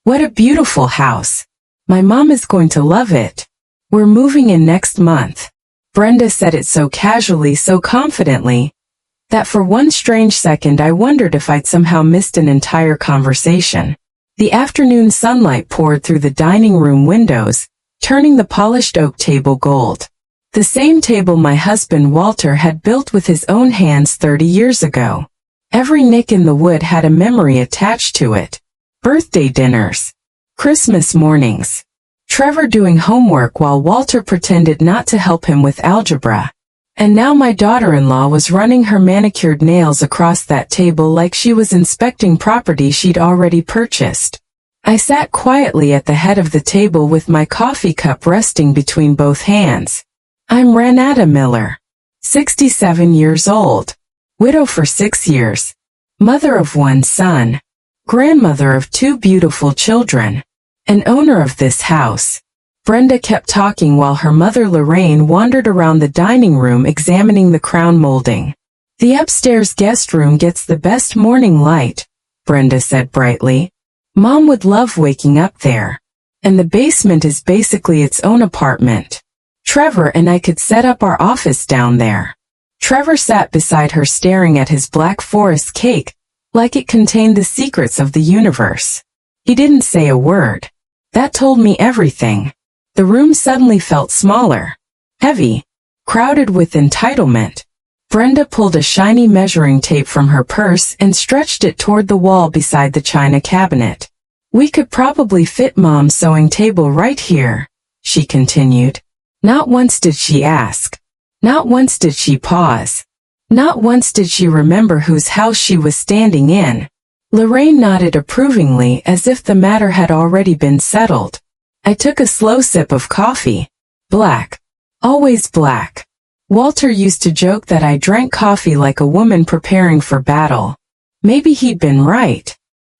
What a beautiful house. My mom is going to love it. We're moving in next month. Brenda said it so casually, so confidently, that for one strange second I wondered if I'd somehow missed an entire conversation. The afternoon sunlight poured through the dining room windows, turning the polished oak table gold. The same table my husband Walter had built with his own hands 30 years ago. Every nick in the wood had a memory attached to it. Birthday dinners. Christmas mornings. Trevor doing homework while Walter pretended not to help him with algebra. And now my daughter-in-law was running her manicured nails across that table like she was inspecting property she'd already purchased. I sat quietly at the head of the table with my coffee cup resting between both hands. I'm Ranata Miller, 67 years old, widow for 6 years, mother of one son, grandmother of 2 beautiful children, and owner of this house. Brenda kept talking while her mother Lorraine wandered around the dining room examining the crown molding. The upstairs guest room gets the best morning light, Brenda said brightly. Mom would love waking up there. And the basement is basically its own apartment. Trevor and I could set up our office down there. Trevor sat beside her staring at his Black Forest cake, like it contained the secrets of the universe. He didn't say a word. That told me everything. The room suddenly felt smaller, heavy, crowded with entitlement. Brenda pulled a shiny measuring tape from her purse and stretched it toward the wall beside the china cabinet. We could probably fit Mom's sewing table right here, she continued. Not once did she ask. Not once did she pause. Not once did she remember whose house she was standing in. Lorraine nodded approvingly as if the matter had already been settled. I took a slow sip of coffee. Black. Always black. Walter used to joke that I drank coffee like a woman preparing for battle. Maybe he'd been right.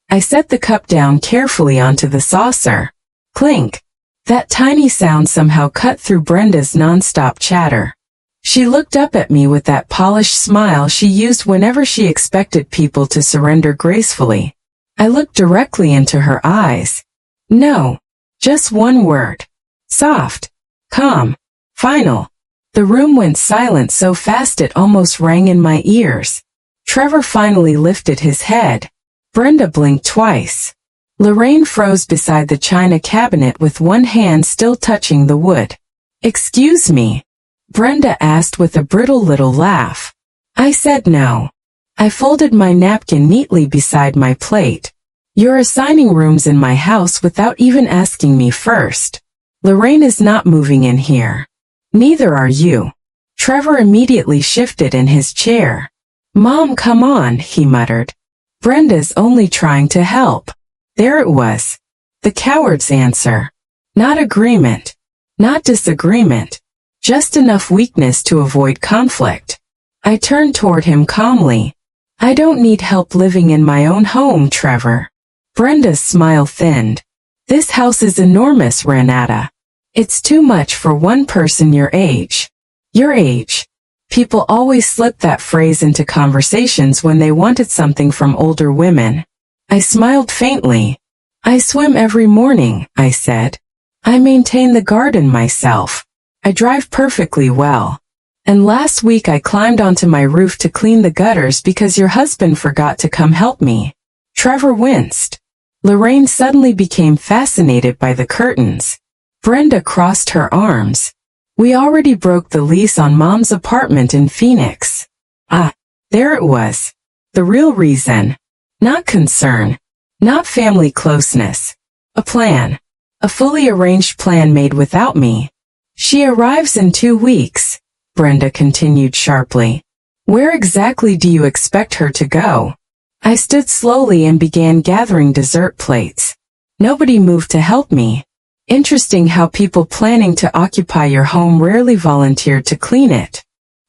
I set the cup down carefully onto the saucer. Clink. That tiny sound somehow cut through Brenda's non-stop chatter. She looked up at me with that polished smile she used whenever she expected people to surrender gracefully. I looked directly into her eyes. No. Just one word. Soft. Calm. Final. The room went silent so fast it almost rang in my ears. Trevor finally lifted his head. Brenda blinked twice. Lorraine froze beside the china cabinet with one hand still touching the wood. Excuse me? Brenda asked with a brittle little laugh. I said no. I folded my napkin neatly beside my plate. You're assigning rooms in my house without even asking me first. Lorraine is not moving in here. Neither are you. Trevor immediately shifted in his chair. Mom, come on, he muttered. Brenda's only trying to help. There it was. The coward's answer. Not agreement. Not disagreement. Just enough weakness to avoid conflict. I turned toward him calmly. I don't need help living in my own home, Trevor. Brenda's smile thinned. This house is enormous, Ranata. It's too much for one person your age. Your age. People always slip that phrase into conversations when they wanted something from older women. I smiled faintly. I swim every morning, I said. I maintain the garden myself. I drive perfectly well. And last week I climbed onto my roof to clean the gutters because your husband forgot to come help me. Trevor winced. Lorraine suddenly became fascinated by the curtains. Brenda crossed her arms. We already broke the lease on Mom's apartment in Phoenix. Ah, there it was. The real reason. Not concern. Not family closeness. A plan. A fully arranged plan made without me. She arrives in 2 weeks, Brenda continued sharply. Where exactly do you expect her to go? I stood slowly and began gathering dessert plates. Nobody moved to help me. Interesting how people planning to occupy your home rarely volunteered to clean it.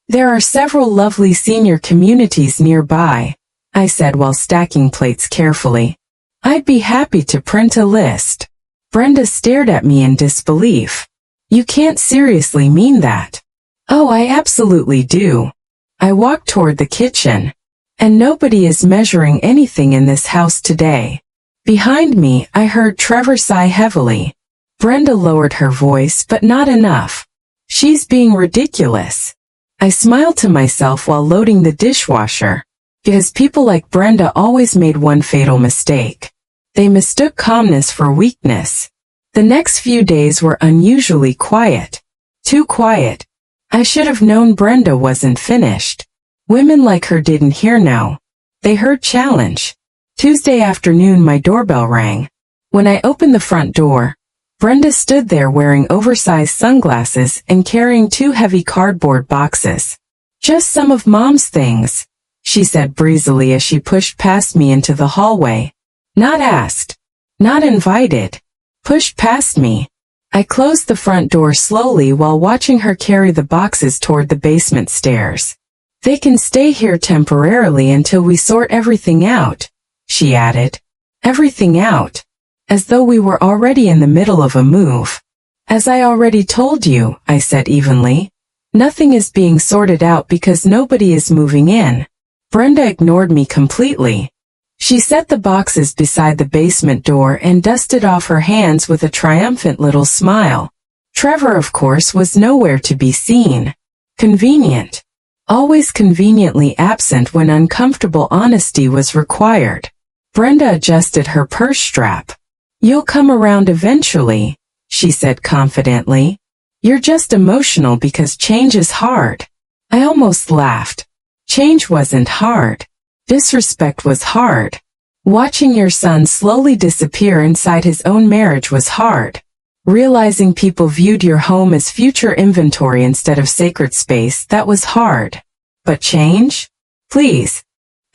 There are several lovely senior communities nearby, I said while stacking plates carefully. I'd be happy to print a list. Brenda stared at me in disbelief. You can't seriously mean that. Oh, I absolutely do. I walked toward the kitchen. And nobody is measuring anything in this house today. Behind me, I heard Trevor sigh heavily. Brenda lowered her voice, but not enough. She's being ridiculous. I smiled to myself while loading the dishwasher, because people like Brenda always made one fatal mistake. They mistook calmness for weakness. The next few days were unusually quiet. Too quiet. I should have known Brenda wasn't finished. Women like her didn't hear no. They heard challenge. Tuesday afternoon my doorbell rang. When I opened the front door, Brenda stood there wearing oversized sunglasses and carrying 2 heavy cardboard boxes. "Just some of Mom's things," she said breezily as she pushed past me into the hallway. Not asked. Not invited. Pushed past me. I closed the front door slowly while watching her carry the boxes toward the basement stairs. "They can stay here temporarily until we sort everything out," she added. Everything out. As though we were already in the middle of a move. "As I already told you," I said evenly. "Nothing is being sorted out because nobody is moving in." Brenda ignored me completely. She set the boxes beside the basement door and dusted off her hands with a triumphant little smile. Trevor, of course, was nowhere to be seen. Convenient. Always conveniently absent when uncomfortable honesty was required. Brenda adjusted her purse strap. "You'll come around eventually," she said confidently. "You're just emotional because change is hard." I almost laughed. Change wasn't hard. Disrespect was hard. Watching your son slowly disappear inside his own marriage was hard. Realizing people viewed your home as future inventory instead of sacred space, that was hard. But change? Please.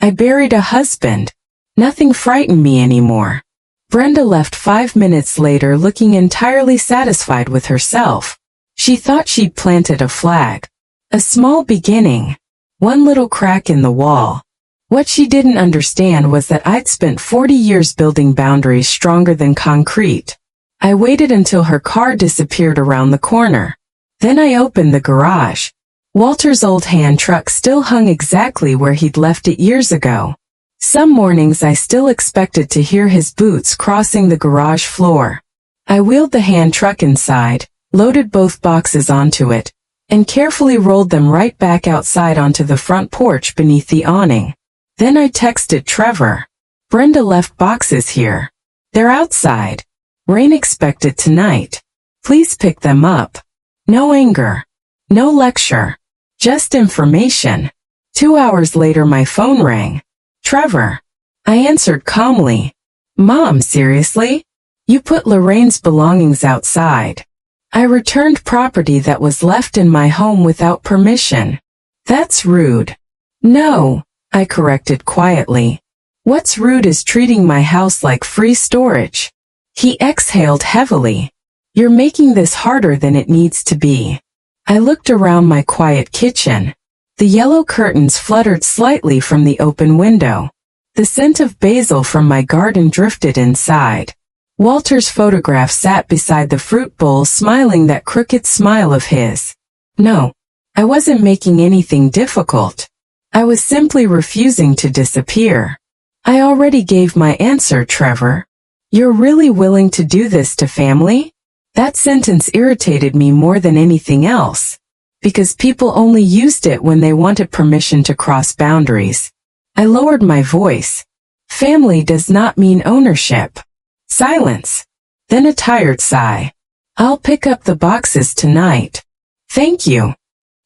I buried a husband. Nothing frightened me anymore. Brenda left 5 minutes later looking entirely satisfied with herself. She thought she'd planted a flag. A small beginning. One little crack in the wall. What she didn't understand was that I'd spent 40 years building boundaries stronger than concrete. I waited until her car disappeared around the corner. Then I opened the garage. Walter's old hand truck still hung exactly where he'd left it years ago. Some mornings I still expected to hear his boots crossing the garage floor. I wheeled the hand truck inside, loaded both boxes onto it, and carefully rolled them right back outside onto the front porch beneath the awning. Then I texted Trevor. "Brenda left boxes here. They're outside. Rain expected tonight. Please pick them up." No anger. No lecture. Just information. 2 hours later my phone rang. "Trevor." I answered calmly. "Mom, seriously? You put Lorraine's belongings outside." I returned property that was left in my home without permission. "That's rude." "No," I corrected quietly. "What's rude is treating my house like free storage." He exhaled heavily. "You're making this harder than it needs to be." I looked around my quiet kitchen. The yellow curtains fluttered slightly from the open window. The scent of basil from my garden drifted inside. Walter's photograph sat beside the fruit bowl, smiling that crooked smile of his. No, I wasn't making anything difficult. I was simply refusing to disappear. "I already gave my answer, Trevor. You're really willing to do this to family?" That sentence irritated me more than anything else. Because people only used it when they wanted permission to cross boundaries. I lowered my voice. "Family does not mean ownership." Silence. Then a tired sigh. "I'll pick up the boxes tonight." "Thank you."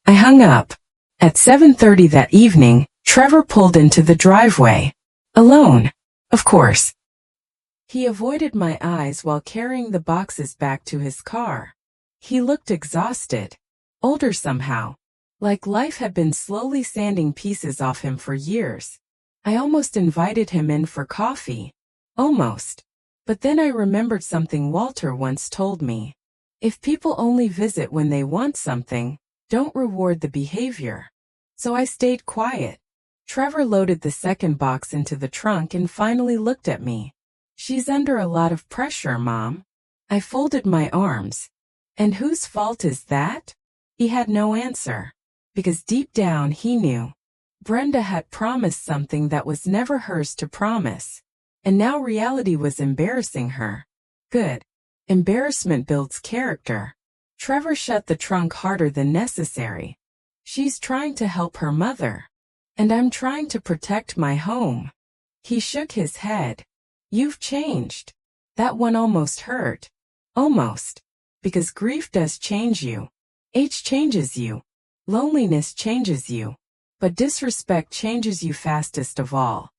I hung up. At 7:30 that evening, Trevor pulled into the driveway. Alone, of course. He avoided my eyes while carrying the boxes back to his car. He looked exhausted. Older somehow. Like life had been slowly sanding pieces off him for years. I almost invited him in for coffee. Almost. But then I remembered something Walter once told me. If people only visit when they want something, don't reward the behavior. So I stayed quiet. Trevor loaded the second box into the trunk and finally looked at me. "She's under a lot of pressure, Mom." I folded my arms. "And whose fault is that?" He had no answer. Because deep down he knew. Brenda had promised something that was never hers to promise. And now reality was embarrassing her. Good. Embarrassment builds character. Trevor shut the trunk harder than necessary. She's trying to help her mother. And I'm trying to protect my home. He shook his head. You've changed. That one almost hurt. Almost. Because grief does change you. Age changes you. Loneliness changes you. But disrespect changes you fastest of all.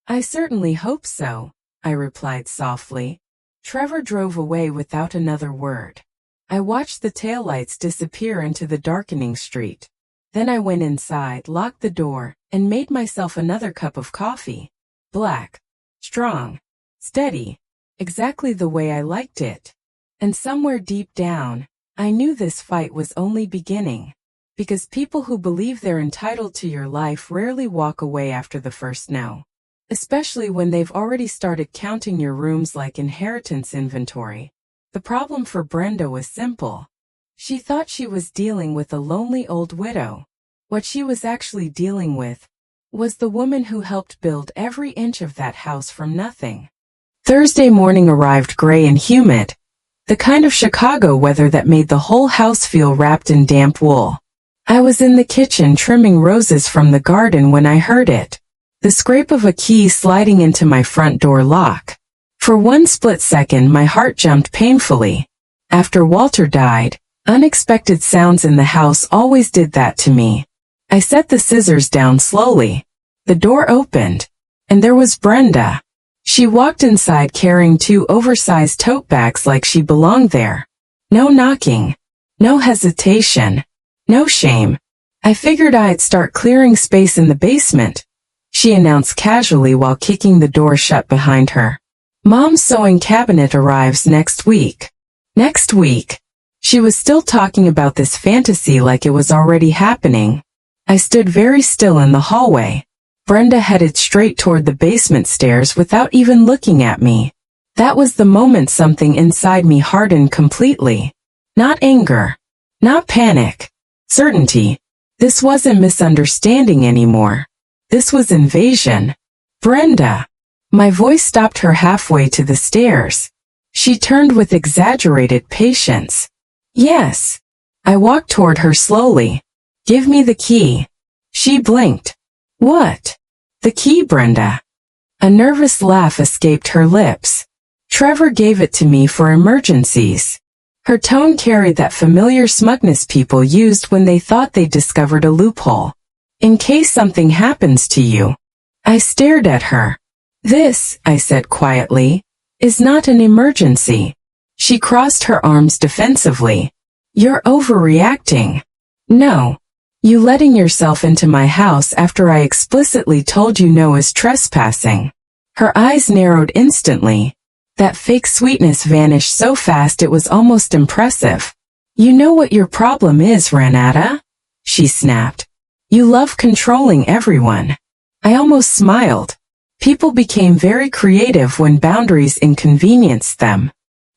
I certainly hope so, I replied softly. Trevor drove away without another word. I watched the taillights disappear into the darkening street. Then I went inside, locked the door, and made myself another cup of coffee. Black. Strong. Steady. Exactly the way I liked it. And somewhere deep down, I knew this fight was only beginning. Because people who believe they're entitled to your life rarely walk away after the first no. Especially when they've already started counting your rooms like inheritance inventory. The problem for Brenda was simple. She thought she was dealing with a lonely old widow. What she was actually dealing with was the woman who helped build every inch of that house from nothing. Thursday morning arrived gray and humid. The kind of Chicago weather that made the whole house feel wrapped in damp wool. I was in the kitchen trimming roses from the garden when I heard it. The scrape of a key sliding into my front door lock. For one split second my heart jumped painfully. After Walter died, unexpected sounds in the house always did that to me. I set the scissors down slowly. The door opened. And there was Brenda. She walked inside carrying 2 oversized tote bags like she belonged there. No knocking. No hesitation. No shame. I figured I'd start clearing space in the basement, she announced casually while kicking the door shut behind her. Mom's sewing cabinet arrives next week. Next week. She was still talking about this fantasy like it was already happening. I stood very still in the hallway. Brenda headed straight toward the basement stairs without even looking at me. That was the moment something inside me hardened completely. Not anger. Not panic. Certainty. This wasn't misunderstanding anymore. This was invasion. Brenda. My voice stopped her halfway to the stairs. She turned with exaggerated patience. Yes. I walked toward her slowly. Give me the key. She blinked. What? The key, Brenda. A nervous laugh escaped her lips. Trevor gave it to me for emergencies. Her tone carried that familiar smugness people used when they thought they discovered a loophole. In case something happens to you. I stared at her. This, I said quietly, is not an emergency. She crossed her arms defensively. You're overreacting. No. You letting yourself into my house after I explicitly told you no is trespassing. Her eyes narrowed instantly. That fake sweetness vanished so fast it was almost impressive. You know what your problem is, Ranata? She snapped. You love controlling everyone. I almost smiled. People became very creative when boundaries inconvenienced them.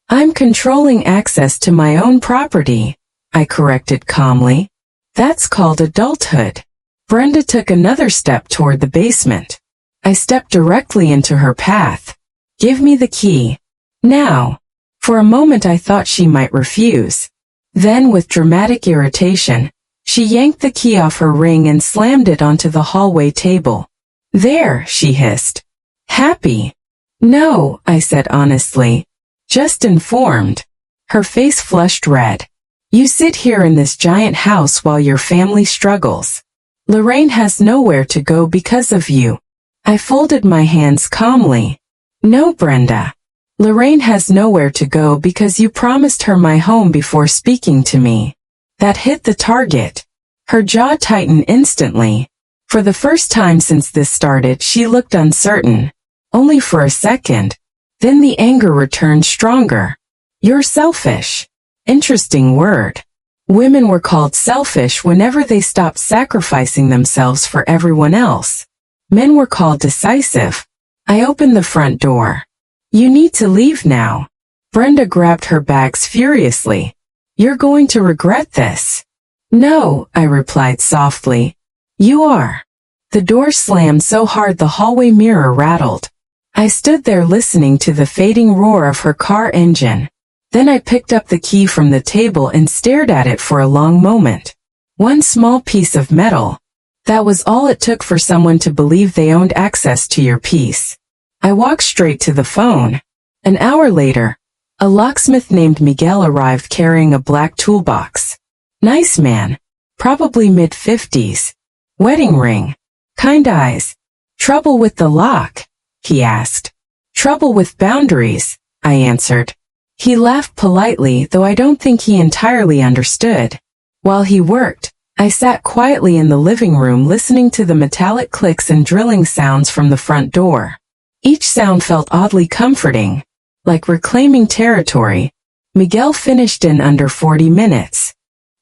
I'm controlling access to my own property, I corrected calmly. That's called adulthood. Brenda took another step toward the basement. I stepped directly into her path. Give me the key. Now. For a moment I thought she might refuse. Then with dramatic irritation, she yanked the key off her ring and slammed it onto the hallway table. There, she hissed. Happy? No, I said honestly. Just informed. Her face flushed red. You sit here in this giant house while your family struggles. Lorraine has nowhere to go because of you. I folded my hands calmly. No, Brenda. Lorraine has nowhere to go because you promised her my home before speaking to me. That hit the target. Her jaw tightened instantly. For the first time since this started, she looked uncertain. Only for a second. Then the anger returned stronger. You're selfish. Interesting word. Women were called selfish whenever they stopped sacrificing themselves for everyone else. Men were called decisive. I opened the front door. You need to leave now. Brenda grabbed her bags furiously. You're going to regret this. No, I replied softly. You are. The door slammed so hard the hallway mirror rattled. I stood there listening to the fading roar of her car engine. Then I picked up the key from the table and stared at it for a long moment. One small piece of metal. That was all it took for someone to believe they owned access to your piece. I walked straight to the phone. An hour later, a locksmith named Miguel arrived carrying a black toolbox. Nice man. Probably mid-50s. Wedding ring. Kind eyes. Trouble with the lock? He asked. Trouble with boundaries, I answered. He laughed politely, though I don't think he entirely understood. While he worked, I sat quietly in the living room listening to the metallic clicks and drilling sounds from the front door. Each sound felt oddly comforting, like reclaiming territory. Miguel finished in under 40 minutes.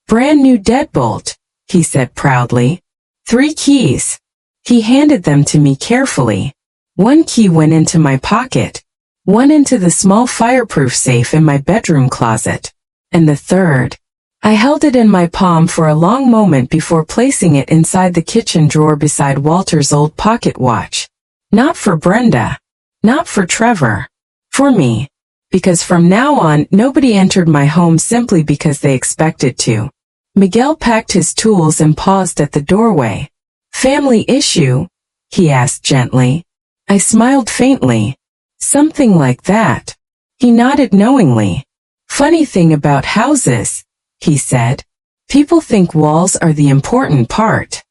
Brand new deadbolt, he said proudly. 3 keys. He handed them to me carefully. 1 key went into my pocket, 1 into the small fireproof safe in my bedroom closet, and the 3rd. I held it in my palm for a long moment before placing it inside the kitchen drawer beside Walter's old pocket watch. Not for Brenda. Not for Trevor. For me. Because from now on, nobody entered my home simply because they expected to. Miguel packed his tools and paused at the doorway. Family issue? He asked gently. I smiled faintly. Something like that. He nodded knowingly. Funny thing about houses, he said. People think walls are the important part.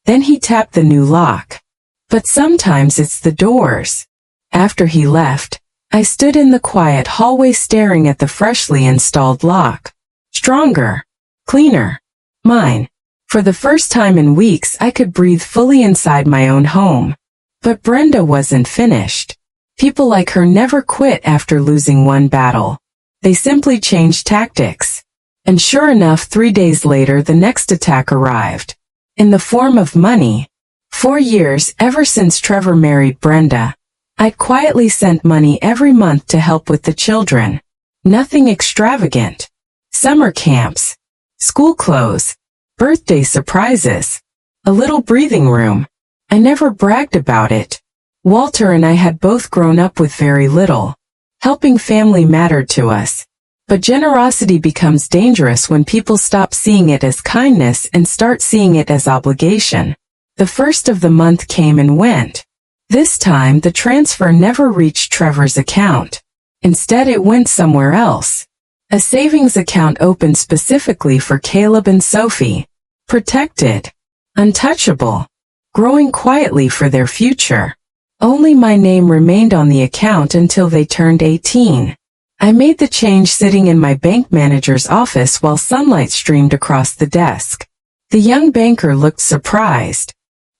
Then he tapped the new lock. But sometimes it's the doors. After he left, I stood in the quiet hallway staring at the freshly installed lock. Stronger. Cleaner. Mine. For the first time in weeks I could breathe fully inside my own home. But Brenda wasn't finished. People like her never quit after losing one battle. They simply changed tactics. And sure enough, 3 days later the next attack arrived. In the form of money. 4 years, ever since Trevor married Brenda, I'd quietly sent money every month to help with the children. Nothing extravagant. Summer camps. School clothes. Birthday surprises. A little breathing room. I never bragged about it. Walter and I had both grown up with very little. Helping family mattered to us. But generosity becomes dangerous when people stop seeing it as kindness and start seeing it as obligation. The first of the month came and went. This time the transfer never reached Trevor's account. Instead it went somewhere else. A savings account opened specifically for Caleb and Sophie. Protected. Untouchable. Growing quietly for their future. Only my name remained on the account until they turned 18. I made the change sitting in my bank manager's office while sunlight streamed across the desk. The young banker looked surprised.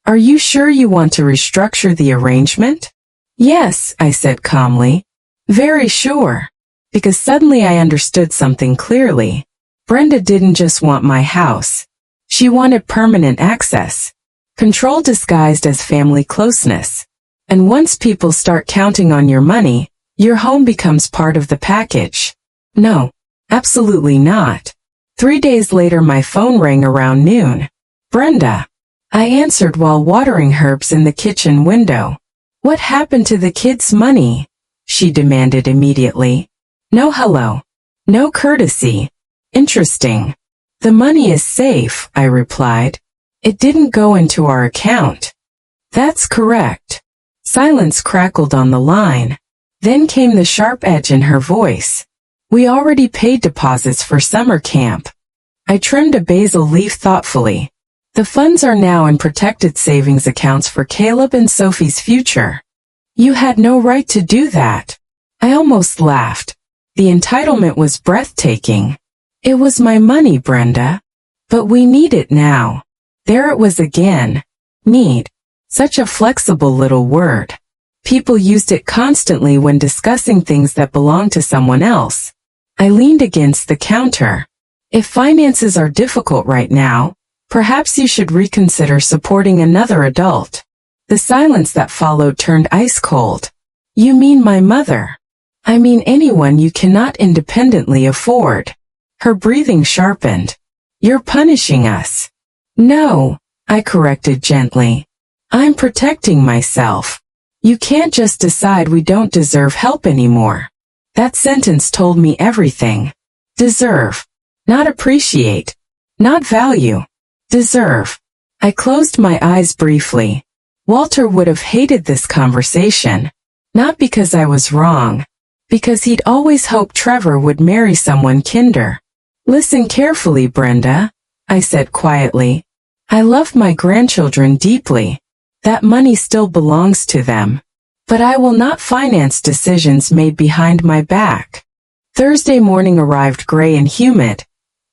Are you sure you want to restructure the arrangement? Yes, I said calmly. Very sure. Because suddenly I understood something clearly. Brenda didn't just want my house. She wanted permanent access. Control disguised as family closeness. And once people start counting on your money, your home becomes part of the package. No, absolutely not. 3 days later my phone rang around noon. Brenda. I answered while watering herbs in the kitchen window. What happened to the kids' money? She demanded immediately. No hello. No courtesy. Interesting. The money is safe, I replied. It didn't go into our account. That's correct. Silence crackled on the line. Then came the sharp edge in her voice. We already paid deposits for summer camp. I trimmed a basil leaf thoughtfully. The funds are now in protected savings accounts for Caleb and Sophie's future. You had no right to do that. I almost laughed. The entitlement was breathtaking. It was my money, Brenda. But we need it now. There it was again. Need. Such a flexible little word. People used it constantly when discussing things that belonged to someone else. I leaned against the counter. If finances are difficult right now, perhaps you should reconsider supporting another adult. The silence that followed turned ice cold. You mean my mother? I mean anyone you cannot independently afford. Her breathing sharpened. You're punishing us. No, I corrected gently. I'm protecting myself. You can't just decide we don't deserve help anymore. That sentence told me everything. Deserve. Not appreciate. Not value. Deserve. I closed my eyes briefly. Walter would have hated this conversation. Not because I was wrong. Because he'd always hoped Trevor would marry someone kinder. Listen carefully, Brenda, I said quietly. I love my grandchildren deeply. That money still belongs to them. But I will not finance decisions made behind my back. Thursday morning arrived gray and humid.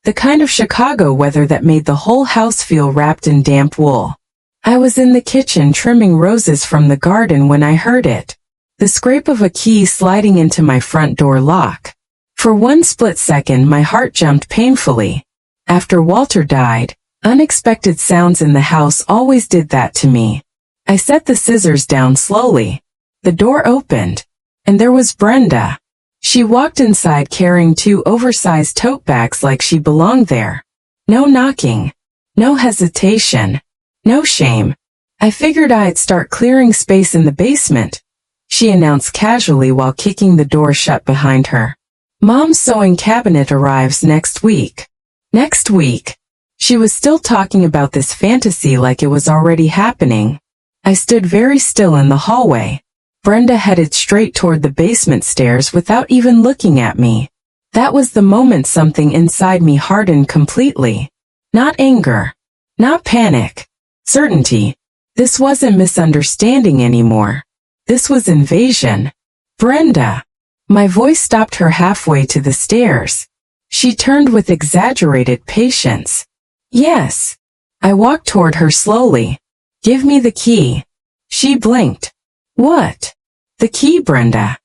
The kind of Chicago weather that made the whole house feel wrapped in damp wool. I was in the kitchen trimming roses from the garden when I heard it. The scrape of a key sliding into my front door lock. For one split second my heart jumped painfully. After Walter died, unexpected sounds in the house always did that to me. I set the scissors down slowly. The door opened, and there was Brenda. She walked inside carrying 2 oversized tote bags like she belonged there. No knocking. No hesitation. No shame. I figured I'd start clearing space in the basement, she announced casually while kicking the door shut behind her. Mom's sewing cabinet arrives next week. Next week. She was still talking about this fantasy like it was already happening. I stood very still in the hallway. Brenda headed straight toward the basement stairs without even looking at me. That was the moment something inside me hardened completely. Not anger. Not panic. Certainty. This wasn't misunderstanding anymore. This was invasion. Brenda. My voice stopped her halfway to the stairs. She turned with exaggerated patience. Yes. I walked toward her slowly. Give me the key. She blinked. What? The key, Brenda.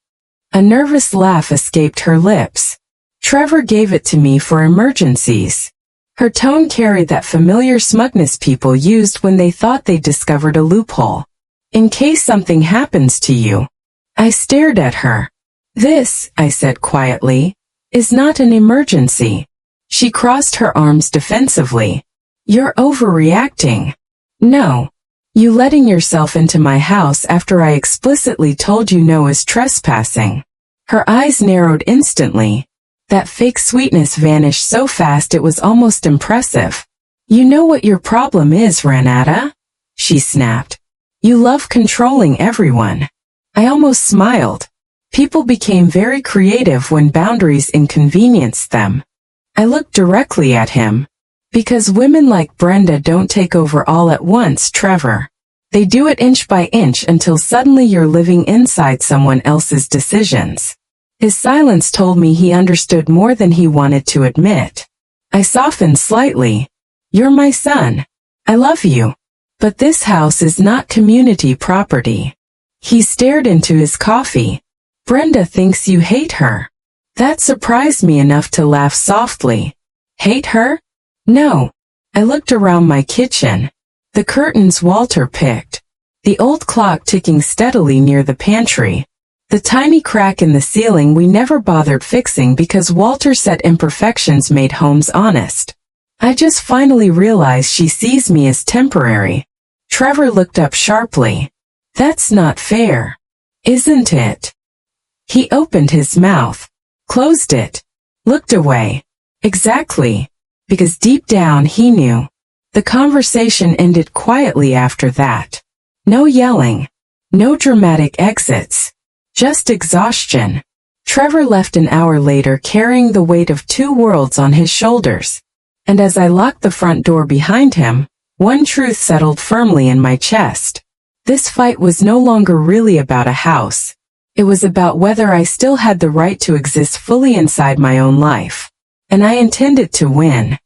A nervous laugh escaped her lips. Trevor gave it to me for emergencies. Her tone carried that familiar smugness people used when they thought they discovered a loophole. In case something happens to you. I stared at her. This, I said quietly, is not an emergency. She crossed her arms defensively. You're overreacting. No. You letting yourself into my house after I explicitly told you no is trespassing. Her eyes narrowed instantly. That fake sweetness vanished so fast it was almost impressive. You know what your problem is, Ranata? She snapped. You love controlling everyone. I almost smiled. People became very creative when boundaries inconvenienced them. I looked directly at him. Because women like Brenda don't take over all at once, Trevor. They do it inch by inch until suddenly you're living inside someone else's decisions. His silence told me he understood more than he wanted to admit. I softened slightly. You're my son. I love you. But this house is not community property. He stared into his coffee. Brenda thinks you hate her. That surprised me enough to laugh softly. Hate her? No. I looked around my kitchen. The curtains Walter picked. The old clock ticking steadily near the pantry. The tiny crack in the ceiling we never bothered fixing because Walter said imperfections made homes honest. I just finally realized she sees me as temporary. Trevor looked up sharply. That's not fair. Isn't it? He opened his mouth. Closed it. Looked away. Exactly. Because deep down he knew. The conversation ended quietly after that. No yelling. No dramatic exits. Just exhaustion. Trevor left an hour later carrying the weight of 2 worlds on his shoulders. And as I locked the front door behind him, one truth settled firmly in my chest. This fight was no longer really about a house. It was about whether I still had the right to exist fully inside my own life. And I intended to win.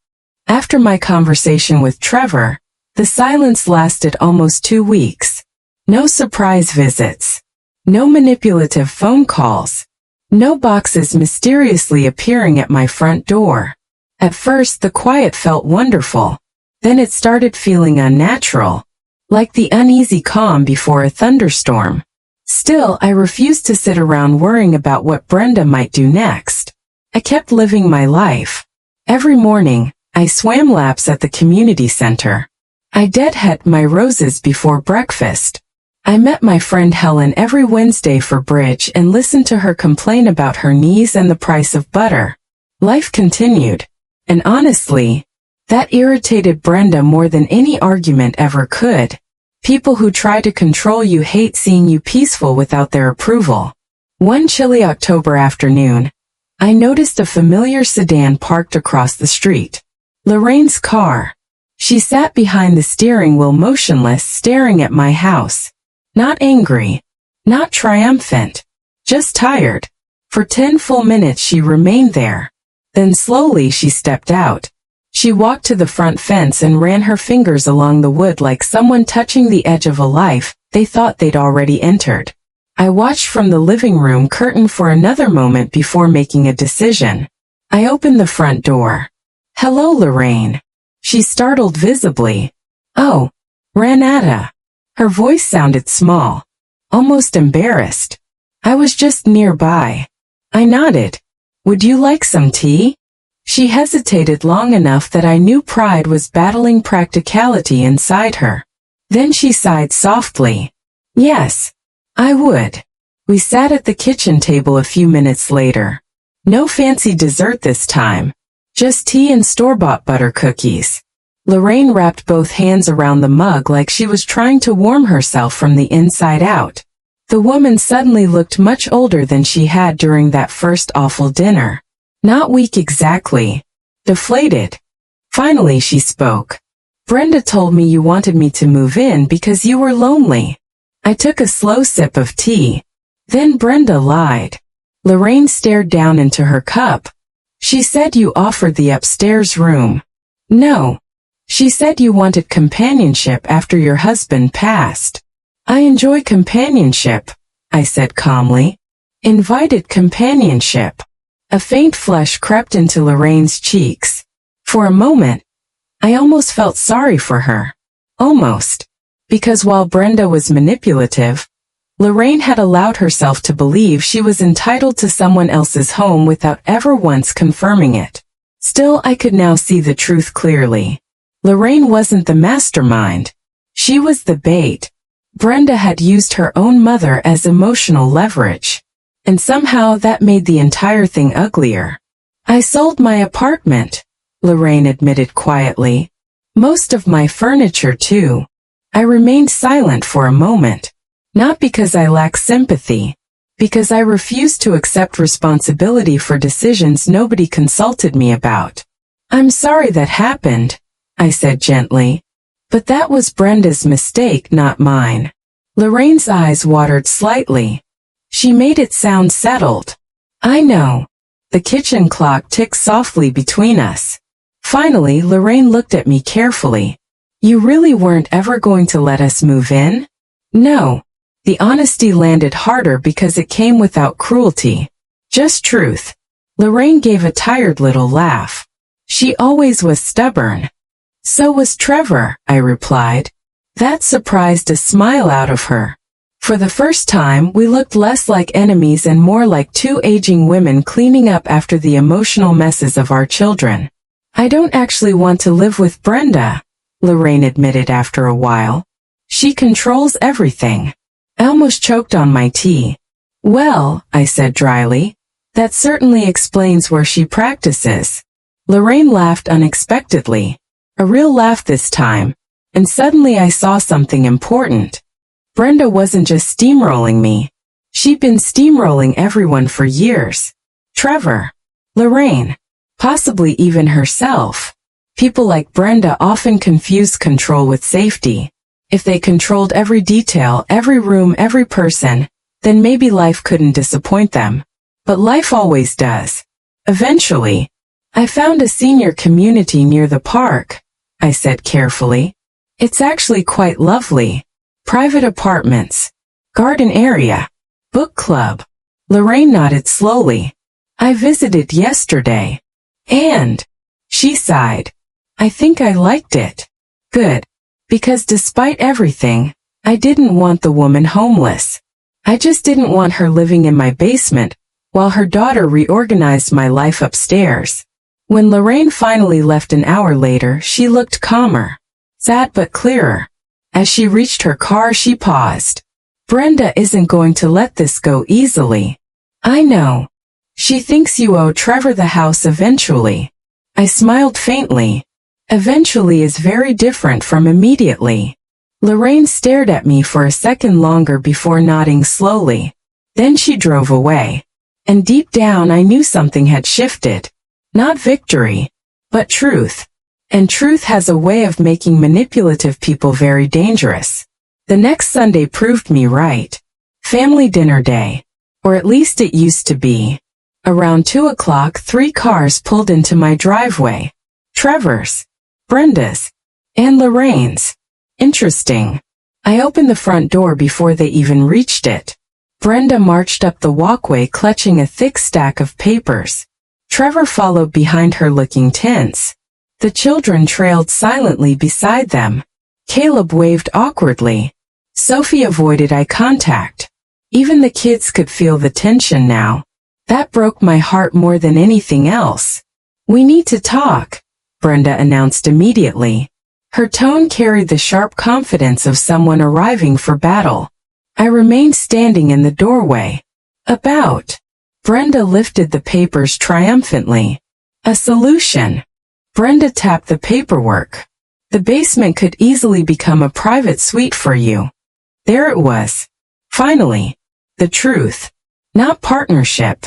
After my conversation with Trevor, the silence lasted almost 2 weeks. No surprise visits. No manipulative phone calls. No boxes mysteriously appearing at my front door. At first the quiet felt wonderful. Then it started feeling unnatural. Like the uneasy calm before a thunderstorm. Still, I refused to sit around worrying about what Brenda might do next. I kept living my life. Every morning, I swam laps at the community center. I deadhead my roses before breakfast. I met my friend Helen every Wednesday for bridge and listened to her complain about her knees and the price of butter. Life continued. And honestly, that irritated Brenda more than any argument ever could. People who try to control you hate seeing you peaceful without their approval. One chilly October afternoon, I noticed a familiar sedan parked across the street. Lorraine's car. She sat behind the steering wheel motionless, staring at my house. Not angry. Not triumphant. Just tired. For 10 full minutes she remained there. Then slowly she stepped out. She walked to the front fence and ran her fingers along the wood like someone touching the edge of a life they thought they'd already entered. I watched from the living room curtain for another moment before making a decision. I opened the front door. "Hello, Lorraine." She startled visibly. "Oh, Ranata." Her voice sounded small, almost embarrassed. "I was just nearby." I nodded. "Would you like some tea?" She hesitated long enough that I knew pride was battling practicality inside her. Then she sighed softly. "Yes, I would." We sat at the kitchen table a few minutes later. No fancy dessert this time. Just tea and store-bought butter cookies. Lorraine wrapped both hands around the mug like she was trying to warm herself from the inside out. The woman suddenly looked much older than she had during that first awful dinner. Not weak exactly. Deflated. Finally she spoke. "Brenda told me you wanted me to move in because you were lonely." I took a slow sip of tea. Then Brenda lied. Lorraine stared down into her cup. "She said you offered the upstairs room." "No. She said you wanted companionship after your husband passed." "I enjoy companionship," I said calmly. "Invited companionship." A faint flush crept into Lorraine's cheeks. For a moment, I almost felt sorry for her. Almost. Because while Brenda was manipulative, Lorraine had allowed herself to believe she was entitled to someone else's home without ever once confirming it. Still, I could now see the truth clearly. Lorraine wasn't the mastermind. She was the bait. Brenda had used her own mother as emotional leverage. And somehow that made the entire thing uglier. "I sold my apartment," Lorraine admitted quietly. "Most of my furniture too." I remained silent for a moment. Not because I lacked sympathy. Because I refused to accept responsibility for decisions nobody consulted me about. "I'm sorry that happened," I said gently. "But that was Brenda's mistake, not mine." Lorraine's eyes watered slightly. She made it sound settled. "I know." The kitchen clock ticked softly between us. Finally, Lorraine looked at me carefully. "You really weren't ever going to let us move in?" "No." The honesty landed harder because it came without cruelty. Just truth. Lorraine gave a tired little laugh. "She always was stubborn." "So was Trevor," I replied. That surprised a smile out of her. For the first time, we looked less like enemies and more like two aging women cleaning up after the emotional messes of our children. "I don't actually want to live with Brenda," Lorraine admitted after a while. "She controls everything." I almost choked on my tea. "Well," I said dryly, "that certainly explains where she practices." Lorraine laughed unexpectedly. A real laugh this time. And suddenly I saw something important. Brenda wasn't just steamrolling me. She'd been steamrolling everyone for years. Trevor. Lorraine. Possibly even herself. People like Brenda often confuse control with safety. If they controlled every detail, every room, every person, then maybe life couldn't disappoint them. But life always does. Eventually, I found a senior community near the park, I said carefully. It's actually quite lovely. Private apartments. Garden area. Book club. Lorraine nodded slowly. I visited yesterday. And, she sighed. I think I liked it. Good. Because despite everything, I didn't want the woman homeless. I just didn't want her living in my basement, while her daughter reorganized my life upstairs. When Lorraine finally left an hour later, she looked calmer. Sad but clearer. As she reached her car, she paused. Brenda isn't going to let this go easily. I know. She thinks you owe Trevor the house eventually. I smiled faintly. Eventually is very different from immediately. Lorraine stared at me for a second longer before nodding slowly. Then she drove away. And deep down I knew something had shifted. Not victory, but truth. And truth has a way of making manipulative people very dangerous. The next Sunday proved me right. Family dinner day. Or at least it used to be. Around 2 o'clock 3 cars pulled into my driveway. Trevor's, Brenda's, and Lorraine's. Interesting. I opened the front door before they even reached it. Brenda marched up the walkway clutching a thick stack of papers. Trevor followed behind her looking tense. The children trailed silently beside them. Caleb waved awkwardly. Sophie avoided eye contact. Even the kids could feel the tension now. That broke my heart more than anything else. We need to talk, Brenda announced immediately. Her tone carried the sharp confidence of someone arriving for battle. I remained standing in the doorway. About. Brenda lifted the papers triumphantly. A solution. Brenda tapped the paperwork. The basement could easily become a private suite for you. There it was. Finally. The truth. Not partnership.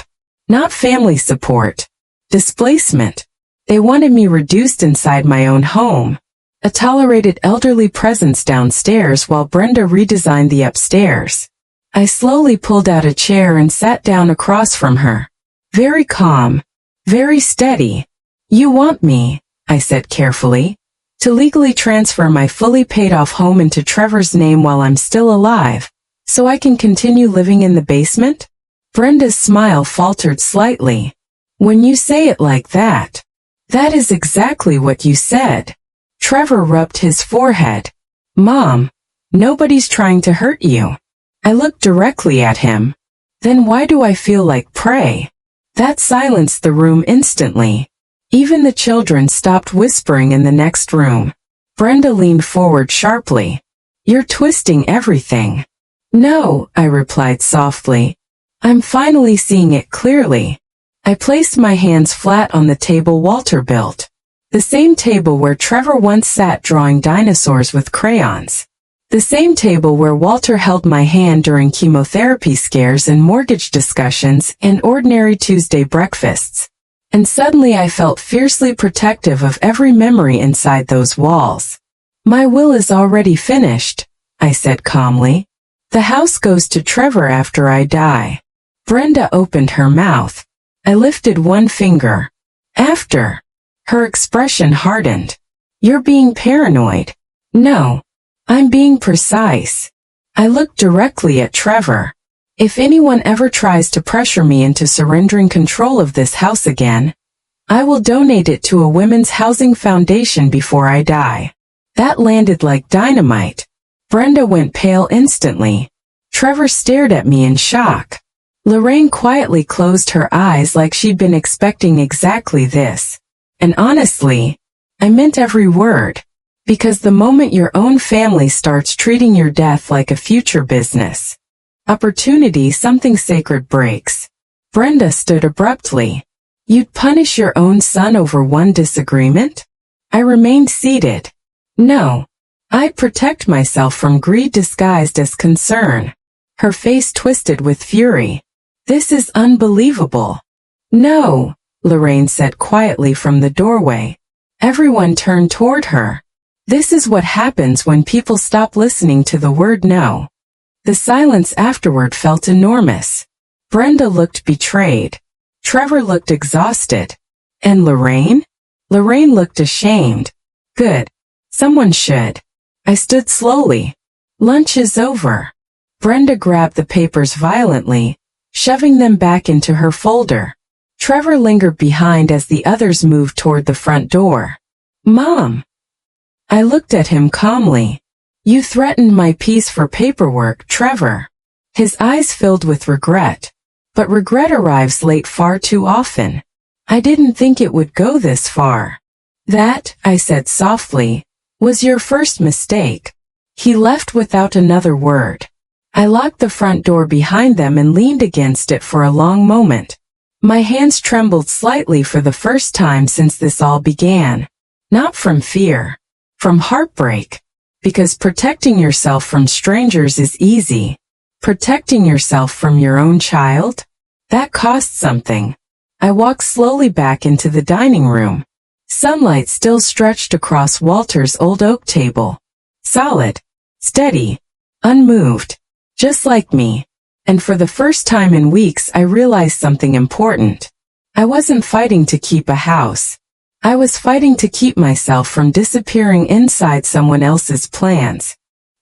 Not family support. Displacement. They wanted me reduced inside my own home. A tolerated elderly presence downstairs while Brenda redesigned the upstairs. I slowly pulled out a chair and sat down across from her. Very calm. Very steady. You want me, I said carefully, to legally transfer my fully paid-off home into Trevor's name while I'm still alive, so I can continue living in the basement? Brenda's smile faltered slightly. When you say it like that, that is exactly what you said. Trevor rubbed his forehead. Mom, nobody's trying to hurt you. I looked directly at him. Then why do I feel like prey? That silenced the room instantly. Even the children stopped whispering in the next room. Brenda leaned forward sharply. You're twisting everything. No, I replied softly. I'm finally seeing it clearly. I placed my hands flat on the table Walter built. The same table where Trevor once sat drawing dinosaurs with crayons. The same table where Walter held my hand during chemotherapy scares and mortgage discussions and ordinary Tuesday breakfasts. And suddenly I felt fiercely protective of every memory inside those walls. My will is already finished, I said calmly. The house goes to Trevor after I die. Brenda opened her mouth. I lifted one finger. After. Her expression hardened. You're being paranoid. No. I'm being precise. I looked directly at Trevor. If anyone ever tries to pressure me into surrendering control of this house again, I will donate it to a women's housing foundation before I die. That landed like dynamite. Brenda went pale instantly. Trevor stared at me in shock. Lorraine quietly closed her eyes like she'd been expecting exactly this. And honestly, I meant every word. Because the moment your own family starts treating your death like a future business opportunity, something sacred breaks. Brenda stood abruptly. You'd punish your own son over one disagreement? I remained seated. No. I'd protect myself from greed disguised as concern. Her face twisted with fury. This is unbelievable. No, Lorraine said quietly from the doorway. Everyone turned toward her. This is what happens when people stop listening to the word no. The silence afterward felt enormous. Brenda looked betrayed. Trevor looked exhausted. And Lorraine? Lorraine looked ashamed. Good. Someone should. I stood slowly. Lunch is over. Brenda grabbed the papers violently, shoving them back into her folder. Trevor lingered behind as the others moved toward the front door. Mom! I looked at him calmly. You threatened my peace for paperwork, Trevor. His eyes filled with regret. But regret arrives late far too often. I didn't think it would go this far. That, I said softly, was your first mistake. He left without another word. I locked the front door behind them and leaned against it for a long moment. My hands trembled slightly for the first time since this all began. Not from fear. From heartbreak. Because protecting yourself from strangers is easy. Protecting yourself from your own child? That costs something. I walked slowly back into the dining room. Sunlight still stretched across Walter's old oak table. Solid. Steady. Unmoved. Just like me. And for the first time in weeks I realized something important. I wasn't fighting to keep a house. I was fighting to keep myself from disappearing inside someone else's plans.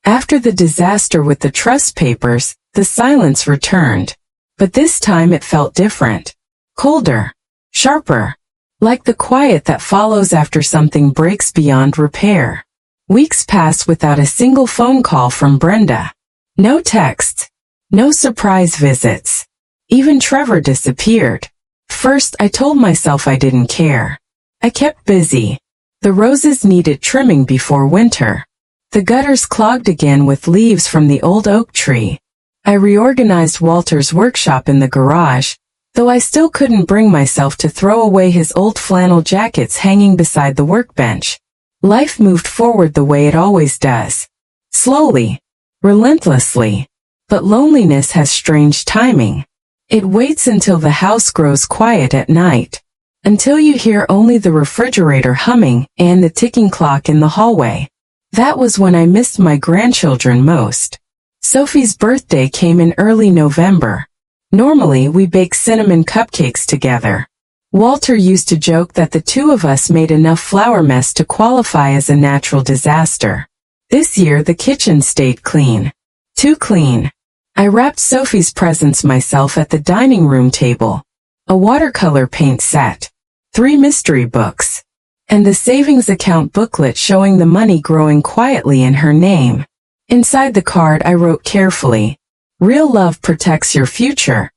After the disaster with the trust papers, the silence returned. But this time it felt different. Colder. Sharper. Like the quiet that follows after something breaks beyond repair. Weeks passed without a single phone call from Brenda. No texts. No surprise visits. Even Trevor disappeared. First, I told myself I didn't care. I kept busy. The roses needed trimming before winter. The gutters clogged again with leaves from the old oak tree. I reorganized Walter's workshop in the garage, though I still couldn't bring myself to throw away his old flannel jackets hanging beside the workbench. Life moved forward the way it always does. Slowly. Relentlessly. But loneliness has strange timing. It waits until the house grows quiet at night. Until you hear only the refrigerator humming and the ticking clock in the hallway. That was when I missed my grandchildren most. Sophie's birthday came in early November. Normally we bake cinnamon cupcakes together. Walter used to joke that the two of us made enough flour mess to qualify as a natural disaster. This year the kitchen stayed clean. Too clean. I wrapped Sophie's presents myself at the dining room table. A watercolor paint set. 3 mystery books. And the savings account booklet showing the money growing quietly in her name. Inside the card I wrote carefully, "Real love protects your future,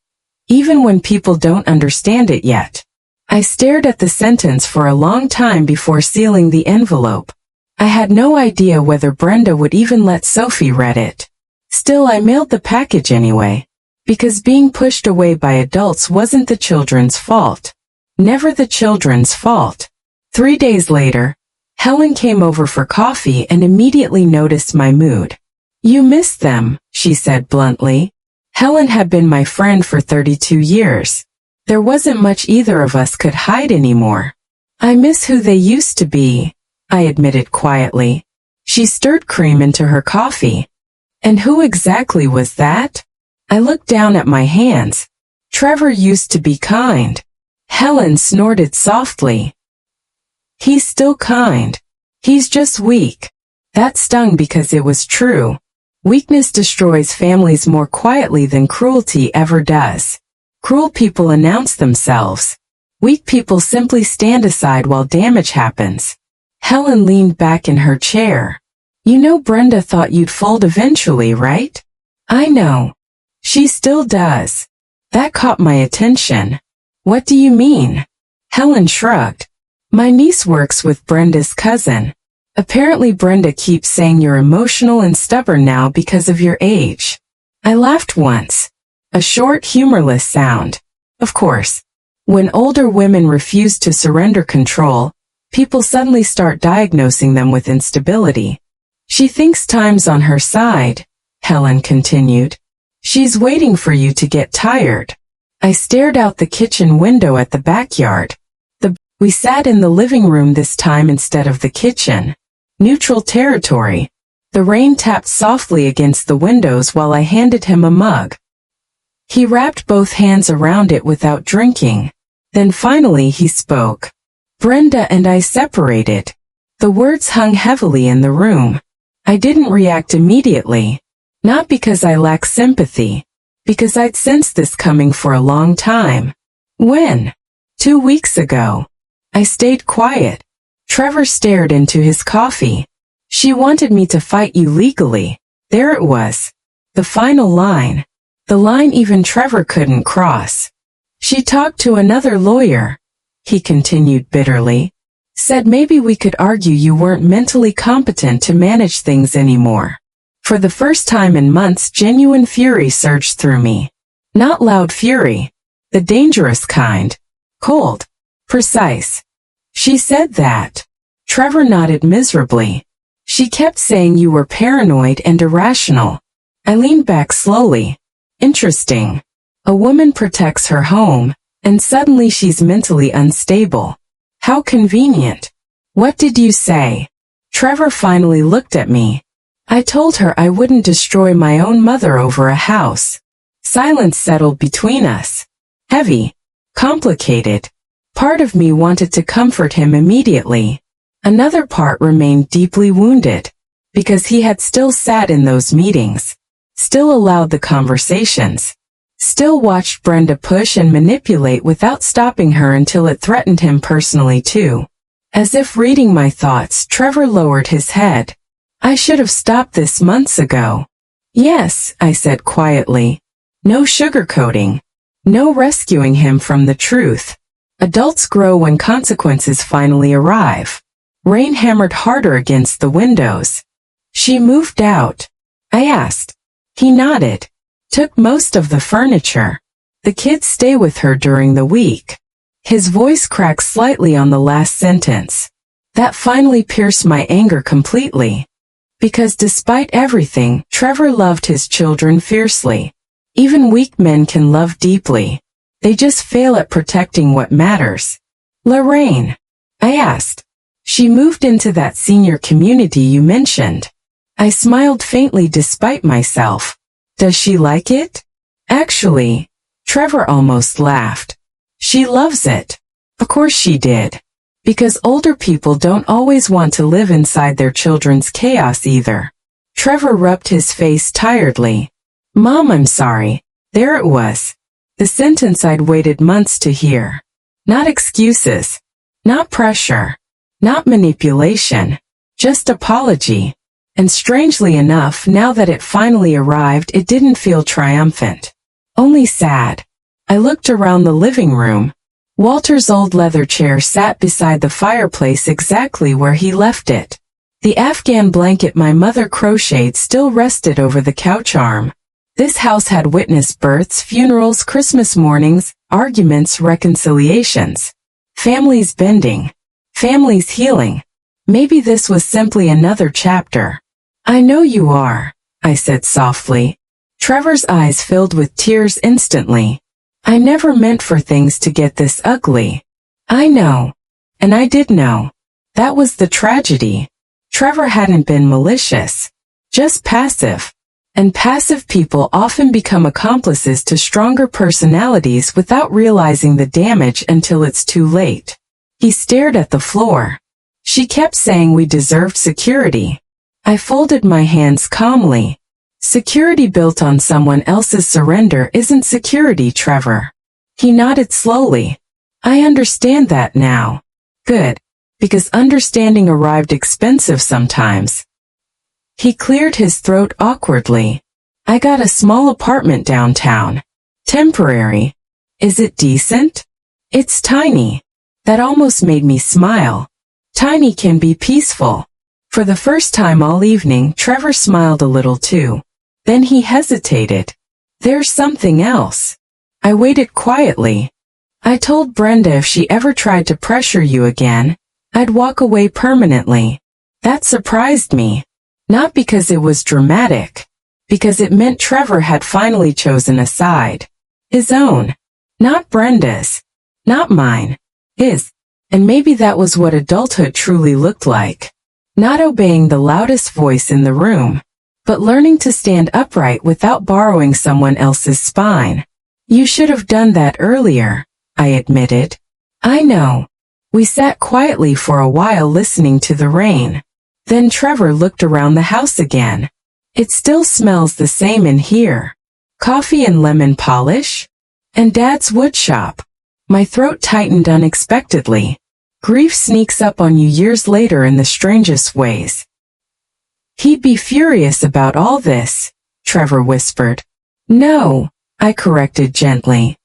even when people don't understand it yet." I stared at the sentence for a long time before sealing the envelope. I had no idea whether Brenda would even let Sophie read it. Still, I mailed the package anyway. Because being pushed away by adults wasn't the children's fault. Never the children's fault. 3 days later, Helen came over for coffee and immediately noticed my mood. "You missed them," she said bluntly. Helen had been my friend for 32 years. There wasn't much either of us could hide anymore. "I miss who they used to be," I admitted quietly. She stirred cream into her coffee. "And who exactly was that?" I looked down at my hands. "Trevor used to be kind." Helen snorted softly. "He's still kind. He's just weak." That stung because it was true. Weakness destroys families more quietly than cruelty ever does. Cruel people announce themselves. Weak people simply stand aside while damage happens. Helen leaned back in her chair. "You know Brenda thought you'd fold eventually, right?" "I know. She still does." That caught my attention. "What do you mean?" Helen shrugged. "My niece works with Brenda's cousin. Apparently Brenda keeps saying you're emotional and stubborn now because of your age." I laughed once. A short, humorless sound. Of course. When older women refuse to surrender control, people suddenly start diagnosing them with instability. "She thinks time's on her side," Helen continued. "She's waiting for you to get tired." I stared out the kitchen window at the backyard. We sat in the living room this time instead of the kitchen. Neutral territory. The rain tapped softly against the windows while I handed him a mug. He wrapped both hands around it without drinking. Then finally he spoke. "Brenda and I separated." The words hung heavily in the room. I didn't react immediately. Not because I lack sympathy. Because I'd sensed this coming for a long time. "When?" 2 weeks ago. I stayed quiet. Trevor stared into his coffee. "She wanted me to fight you legally." There it was. The final line. The line even Trevor couldn't cross. "She talked to another lawyer," he continued bitterly. "Said maybe we could argue you weren't mentally competent to manage things anymore." For the first time in months, genuine fury surged through me. Not loud fury, the dangerous kind. Cold. Precise. She said that. Trevor nodded miserably. She kept saying you were paranoid and irrational. I leaned back slowly. Interesting. A woman protects her home, and suddenly she's mentally unstable. How convenient. What did you say? Trevor finally looked at me. I told her I wouldn't destroy my own mother over a house. Silence settled between us. Heavy. Complicated. Part of me wanted to comfort him immediately. Another part remained deeply wounded, because he had still sat in those meetings, still allowed the conversations, still watched Brenda push and manipulate without stopping her until it threatened him personally too. As if reading my thoughts, Trevor lowered his head. I should have stopped this months ago. Yes, I said quietly. No sugarcoating. No rescuing him from the truth. Adults grow when consequences finally arrive. Rain hammered harder against the windows. She moved out. I asked. He nodded. Took most of the furniture. The kids stay with her during the week. His voice cracked slightly on the last sentence. That finally pierced my anger completely. Because despite everything, Trevor loved his children fiercely. Even weak men can love deeply. They just fail at protecting what matters. Lorraine, I asked. She moved into that senior community you mentioned. I smiled faintly despite myself. Does she like it? Actually, Trevor almost laughed. She loves it. Of course she did. Because older people don't always want to live inside their children's chaos either. Trevor rubbed his face tiredly. Mom, I'm sorry. There it was. The sentence I'd waited months to hear. Not excuses. Not pressure. Not manipulation. Just apology. And strangely enough, now that it finally arrived, it didn't feel triumphant. Only sad. I looked around the living room. Walter's old leather chair sat beside the fireplace exactly where he left it. The Afghan blanket my mother crocheted still rested over the couch arm. This house had witnessed births, funerals, Christmas mornings, arguments, reconciliations. Families bending. Families healing. Maybe this was simply another chapter. I know you are, I said softly. Trevor's eyes filled with tears instantly. I never meant for things to get this ugly. I know. And I did know. That was the tragedy. Trevor hadn't been malicious. Just passive. And passive people often become accomplices to stronger personalities without realizing the damage until it's too late. He stared at the floor. She kept saying we deserved security. I folded my hands calmly. Security built on someone else's surrender isn't security, Trevor. He nodded slowly. I understand that now. Good. Because understanding arrived expensive sometimes. He cleared his throat awkwardly. I got a small apartment downtown. Temporary. Is it decent? It's tiny. That almost made me smile. Tiny can be peaceful. For the first time all evening, Trevor smiled a little too. Then he hesitated. There's something else. I waited quietly. I told Brenda if she ever tried to pressure you again, I'd walk away permanently. That surprised me. Not because it was dramatic. Because it meant Trevor had finally chosen a side. His own. Not Brenda's. Not mine. His. And maybe that was what adulthood truly looked like. Not obeying the loudest voice in the room, but learning to stand upright without borrowing someone else's spine. You should have done that earlier, I admitted. I know. We sat quietly for a while listening to the rain. Then Trevor looked around the house again. It still smells the same in here. Coffee and lemon polish? And Dad's woodshop. My throat tightened unexpectedly. Grief sneaks up on you years later in the strangest ways. He'd be furious about all this, Trevor whispered. No, I corrected gently.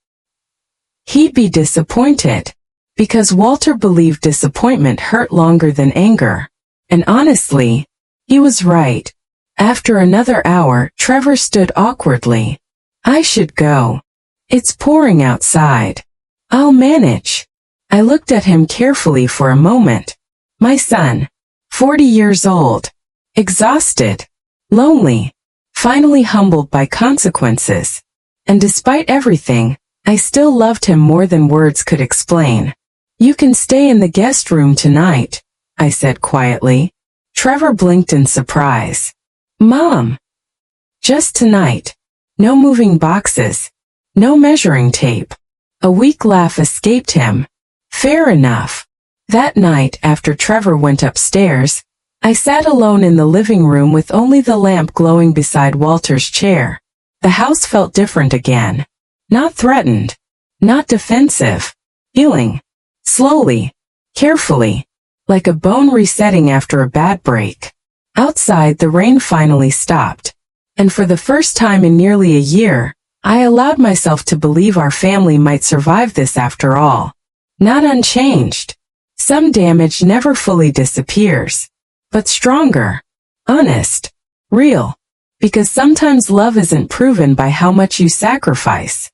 He'd be disappointed. Because Walter believed disappointment hurt longer than anger. And honestly, he was right. After another hour, Trevor stood awkwardly. I should go. It's pouring outside. I'll manage. I looked at him carefully for a moment. My son, 40 years old, exhausted, lonely, finally humbled by consequences. And despite everything, I still loved him more than words could explain. You can stay in the guest room tonight, I said quietly. Trevor blinked in surprise. Mom! Just tonight. No moving boxes. No measuring tape. A weak laugh escaped him. Fair enough. That night, after Trevor went upstairs, I sat alone in the living room with only the lamp glowing beside Walter's chair. The house felt different again. Not threatened. Not defensive. Healing. Slowly. Carefully. Like a bone resetting after a bad break. Outside, the rain finally stopped. And for the first time in nearly a year, I allowed myself to believe our family might survive this after all. Not unchanged. Some damage never fully disappears. But stronger. Honest. Real. Because sometimes love isn't proven by how much you sacrifice.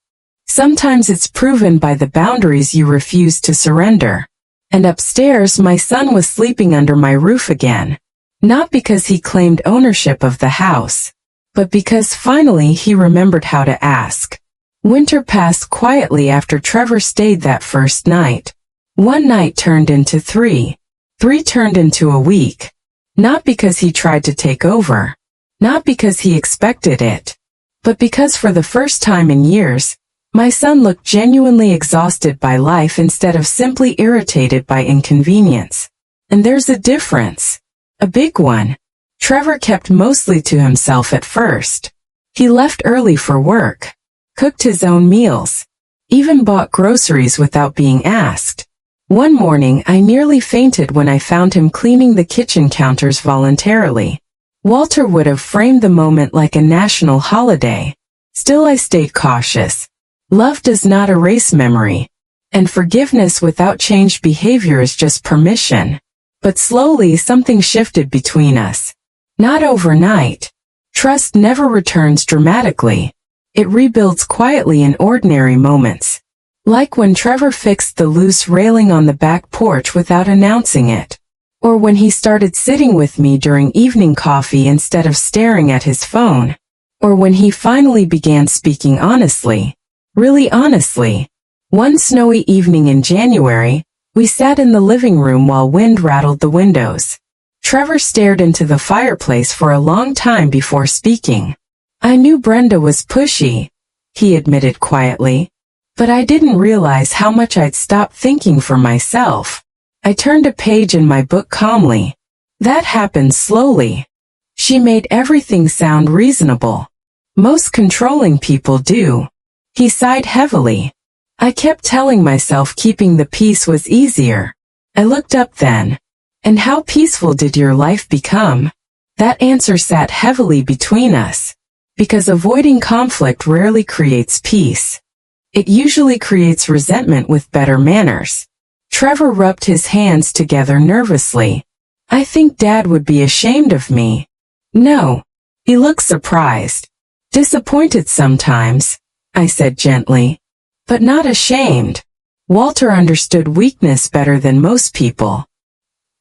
Sometimes it's proven by the boundaries you refuse to surrender. And upstairs, my son was sleeping under my roof again. Not because he claimed ownership of the house, but because finally he remembered how to ask. Winter passed quietly after Trevor stayed that first night. One night turned into three. Three turned into a week. Not because he tried to take over. Not because he expected it. But because for the first time in years, my son looked genuinely exhausted by life instead of simply irritated by inconvenience. And there's a difference. A big one. Trevor kept mostly to himself at first. He left early for work. Cooked his own meals. Even bought groceries without being asked. One morning I nearly fainted when I found him cleaning the kitchen counters voluntarily. Walter would have framed the moment like a national holiday. Still I stayed cautious. Love does not erase memory. And forgiveness without changed behavior is just permission. But slowly something shifted between us. Not overnight. Trust never returns dramatically. It rebuilds quietly in ordinary moments. Like when Trevor fixed the loose railing on the back porch without announcing it. Or when he started sitting with me during evening coffee instead of staring at his phone. Or when he finally began speaking honestly. Really honestly. One snowy evening in January, we sat in the living room while wind rattled the windows. Trevor stared into the fireplace for a long time before speaking. I knew Brenda was pushy, he admitted quietly. But I didn't realize how much I'd stopped thinking for myself. I turned a page in my book calmly. That happened slowly. She made everything sound reasonable. Most controlling people do. He sighed heavily. I kept telling myself keeping the peace was easier. I looked up then. And how peaceful did your life become? That answer sat heavily between us. Because avoiding conflict rarely creates peace. It usually creates resentment with better manners. Trevor rubbed his hands together nervously. I think Dad would be ashamed of me. No. He looked surprised. Disappointed sometimes, I said gently. But not ashamed. Walter understood weakness better than most people.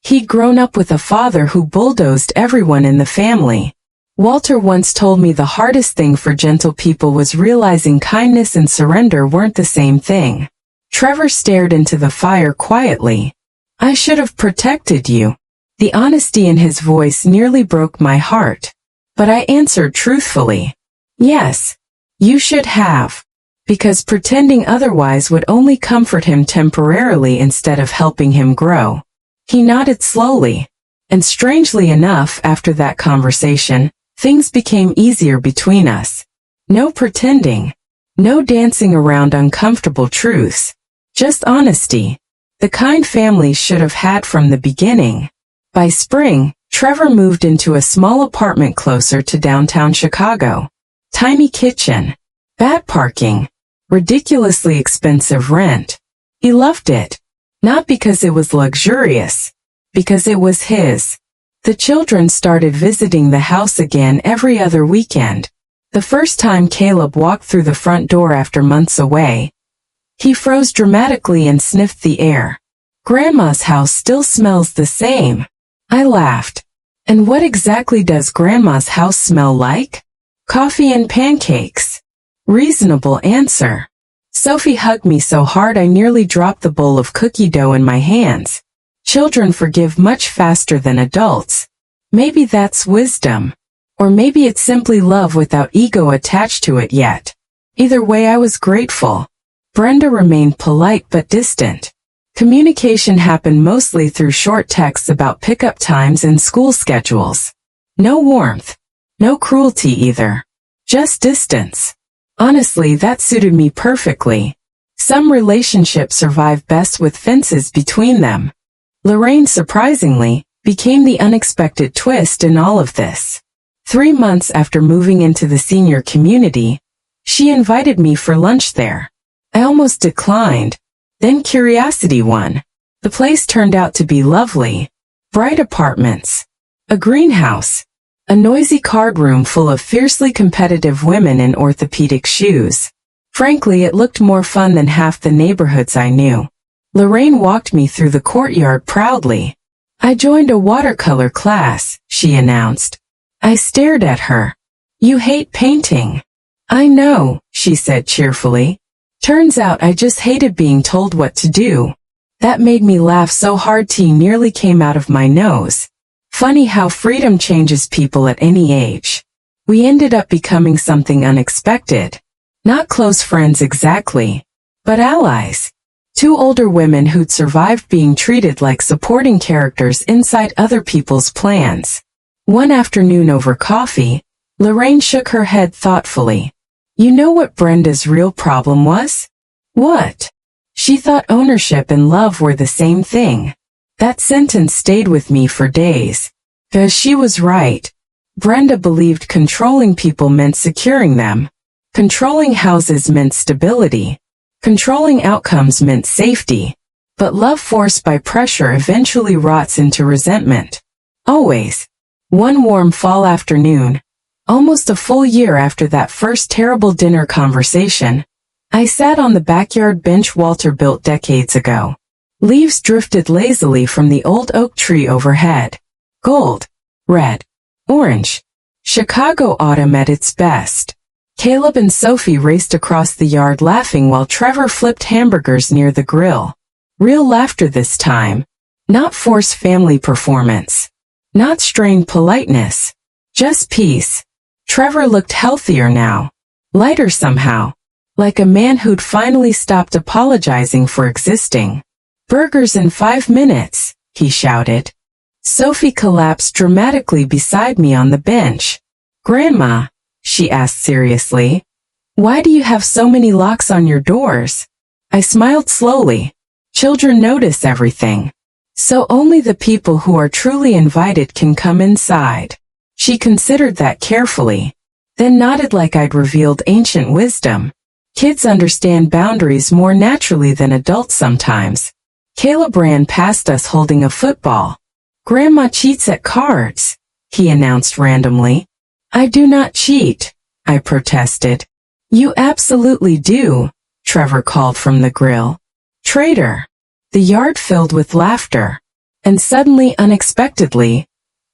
He'd grown up with a father who bulldozed everyone in the family. Walter once told me the hardest thing for gentle people was realizing kindness and surrender weren't the same thing. Trevor stared into the fire quietly. I should have protected you. The honesty in his voice nearly broke my heart. But I answered truthfully. Yes, you should have. Because pretending otherwise would only comfort him temporarily instead of helping him grow. He nodded slowly. And strangely enough, after that conversation, things became easier between us. No pretending. No dancing around uncomfortable truths. Just honesty. The kind families should have had from the beginning. By spring, Trevor moved into a small apartment closer to downtown Chicago. Tiny kitchen. Bad parking. Ridiculously expensive rent. He loved it. Not because it was luxurious. Because it was his. The children started visiting the house again every other weekend. The first time Caleb walked through the front door after months away, he froze dramatically and sniffed the air. "Grandma's house still smells the same." I laughed. "And what exactly does Grandma's house smell like?" "Coffee and pancakes." Reasonable answer. Sophie hugged me so hard I nearly dropped the bowl of cookie dough in my hands. Children forgive much faster than adults. Maybe that's wisdom. Or maybe it's simply love without ego attached to it yet. Either way, I was grateful. Brenda remained polite but distant. Communication happened mostly through short texts about pickup times and school schedules. No warmth. No cruelty either. Just distance. Honestly, that suited me perfectly. Some relationships survive best with fences between them. Lorraine, surprisingly, became the unexpected twist in all of this. 3 months after moving into the senior community, she invited me for lunch there. I almost declined. Then curiosity won. The place turned out to be lovely. Bright apartments. A greenhouse. A noisy card room full of fiercely competitive women in orthopedic shoes. Frankly, it looked more fun than half the neighborhoods I knew. Lorraine walked me through the courtyard proudly. "I joined a watercolor class," she announced. I stared at her. "You hate painting." "I know," she said cheerfully. "Turns out I just hated being told what to do." That made me laugh so hard tea nearly came out of my nose. Funny how freedom changes people at any age. We ended up becoming something unexpected. Not close friends exactly, but allies. 2 older women who'd survived being treated like supporting characters inside other people's plans. One afternoon over coffee, Lorraine shook her head thoughtfully. "You know what Brenda's real problem was?" "What?" "She thought ownership and love were the same thing." That sentence stayed with me for days. 'Cause she was right. Brenda believed controlling people meant securing them. Controlling houses meant stability. Controlling outcomes meant safety. But love forced by pressure eventually rots into resentment. Always. One warm fall afternoon, almost a full year after that first terrible dinner conversation, I sat on the backyard bench Walter built decades ago. Leaves drifted lazily from the old oak tree overhead. Gold, red, orange. Chicago autumn at its best. Caleb and Sophie raced across the yard laughing while Trevor flipped hamburgers near the grill. Real laughter this time. Not forced family performance. Not strained politeness. Just peace. Trevor looked healthier now. Lighter somehow. Like a man who'd finally stopped apologizing for existing. "Burgers in 5 minutes," he shouted. Sophie collapsed dramatically beside me on the bench. "Grandma," she asked seriously, "why do you have so many locks on your doors?" I smiled slowly. Children notice everything. So only the people who are truly invited can come inside. She considered that carefully, then nodded like I'd revealed ancient wisdom. Kids understand boundaries more naturally than adults sometimes. Caleb ran past us holding a football. "Grandma cheats at cards," he announced randomly. "I do not cheat," I protested. "You absolutely do," Trevor called from the grill. "Traitor." The yard filled with laughter. And suddenly, unexpectedly,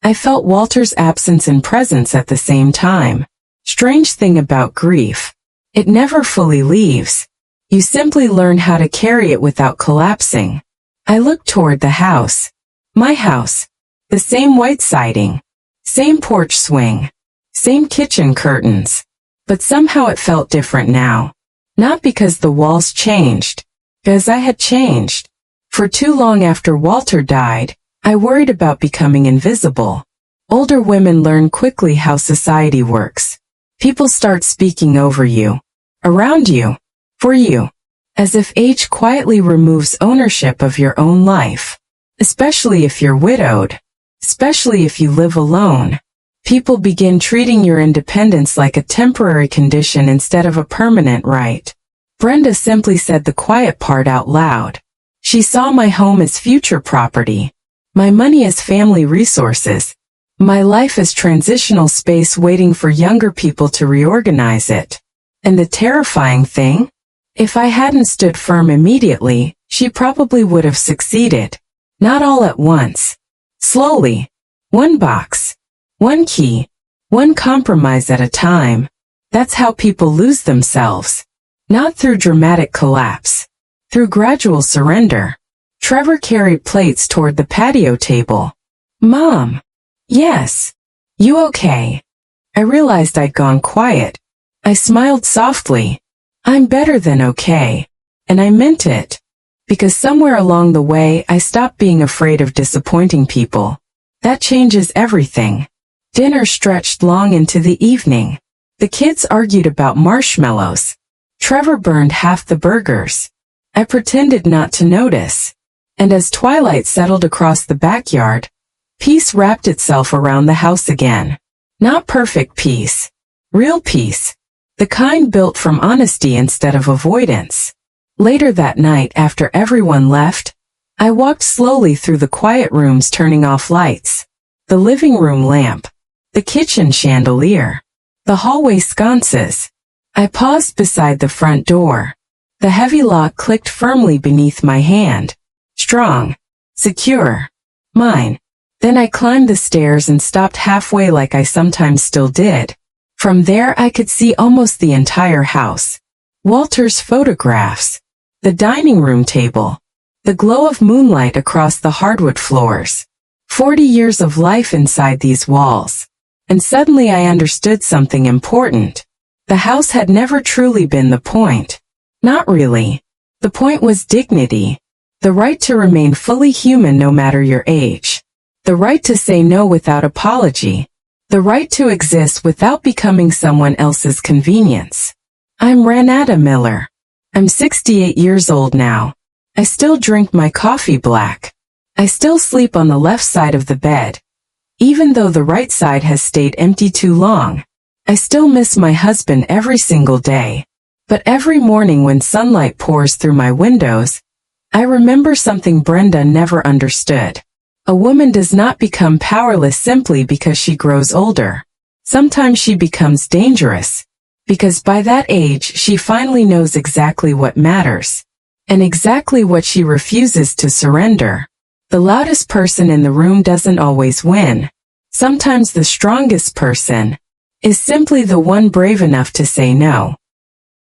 I felt Walter's absence and presence at the same time. Strange thing about grief. It never fully leaves. You simply learn how to carry it without collapsing. I looked toward the house. My house. The same white siding. Same porch swing. Same kitchen curtains. But somehow it felt different now. Not because the walls changed. Because I had changed. For too long after Walter died, I worried about becoming invisible. Older women learn quickly how society works. People start speaking over you. Around you. For you. As if age quietly removes ownership of your own life. Especially if you're widowed. Especially if you live alone. People begin treating your independence like a temporary condition instead of a permanent right. Brenda simply said the quiet part out loud. She saw my home as future property. My money as family resources, My life is transitional space waiting for younger people to reorganize it. And the terrifying thing? If I hadn't stood firm immediately, she probably would have succeeded. Not all at once. Slowly. One box. One key. One compromise at a time. That's how people lose themselves. Not through dramatic collapse. Through gradual surrender. Trevor carried plates toward the patio table. Mom. Yes. You okay? I realized I'd gone quiet. I smiled softly. I'm better than okay. And I meant it. Because somewhere along the way I stopped being afraid of disappointing people. That changes everything. Dinner stretched long into the evening. The kids argued about marshmallows. Trevor burned half the burgers. I pretended not to notice. And as twilight settled across the backyard, peace wrapped itself around the house again. Not perfect peace. Real peace. The kind built from honesty instead of avoidance. Later that night, after everyone left, I walked slowly through the quiet rooms, turning off lights. The living room lamp. The kitchen chandelier. The hallway sconces. I paused beside the front door. The heavy lock clicked firmly beneath my hand. Strong. Secure. Mine. Then I climbed the stairs and stopped halfway like I sometimes still did. From there I could see almost the entire house. Walter's photographs. The dining room table. The glow of moonlight across the hardwood floors. 40 years of life inside these walls. And suddenly I understood something important. The house had never truly been the point. Not really. The point was dignity. The right to remain fully human no matter your age. The right to say no without apology. The right to exist without becoming someone else's convenience. I'm Ranata Miller. I'm 68 years old now. I still drink my coffee black. I still sleep on the left side of the bed. Even though the right side has stayed empty too long. I still miss my husband every single day. But every morning when sunlight pours through my windows, I remember something Brenda never understood. A woman does not become powerless simply because she grows older. Sometimes she becomes dangerous. Because by that age she finally knows exactly what matters. And exactly what she refuses to surrender. The loudest person in the room doesn't always win. Sometimes the strongest person is simply the one brave enough to say no.